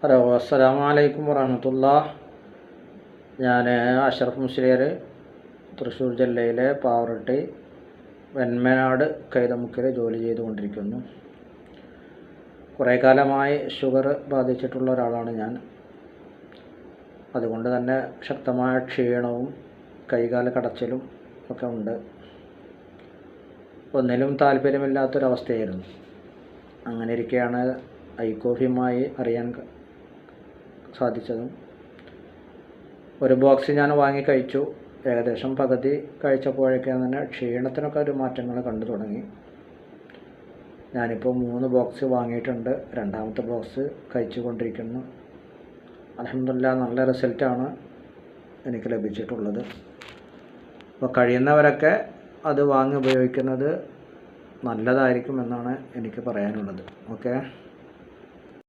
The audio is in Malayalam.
ഹലോ, അസ്സലാമു അലൈക്കും വറഹ്മത്തുള്ളാഹി. ഞാൻ അഷ്റഫ് മുസ്ലിയാർ, തൃശ്ശൂർ ജില്ലയിലെ പാവറട്ടി വെന്മനാട് കൈതമുക്കിൽ ജോലി ചെയ്തുകൊണ്ടിരിക്കുന്നു. കുറേ കാലമായി ഷുഗർ ബാധിച്ചിട്ടുള്ള ഒരാളാണ് ഞാൻ. അതുകൊണ്ട് തന്നെ ശക്തമായ ക്ഷീണവും കൈകാല കടച്ചിലും ഒക്കെ ഉണ്ട്. ഒന്നിലും താല്പര്യമില്ലാത്തൊരവസ്ഥയായിരുന്നു. അങ്ങനെ ഇരിക്കെയാണ് ഐ കോഫിയുമായി അറിയാൻ സാധിച്ചതും. ഒരു ബോക്സ് ഞാൻ വാങ്ങി കഴിച്ചു. ഏകദേശം പകുതി കഴിച്ചപ്പോഴേക്കും തന്നെ ക്ഷീണത്തിനൊക്കെ ഒരു മാറ്റങ്ങൾ കണ്ടു തുടങ്ങി. ഞാനിപ്പോൾ 3 ബോക്സ് വാങ്ങിയിട്ടുണ്ട്. രണ്ടാമത്തെ ബോക്സ് കഴിച്ചു കൊണ്ടിരിക്കുന്നു. അൽഹംദുലില്ലാഹ്, നല്ല റിസൾട്ടാണ് എനിക്ക് ലഭിച്ചിട്ടുള്ളത്. അപ്പോൾ കഴിയുന്നവരൊക്കെ അത് വാങ്ങി ഉപയോഗിക്കുന്നത് നല്ലതായിരിക്കുമെന്നാണ് എനിക്ക് പറയാനുള്ളത്. ഓക്കെ.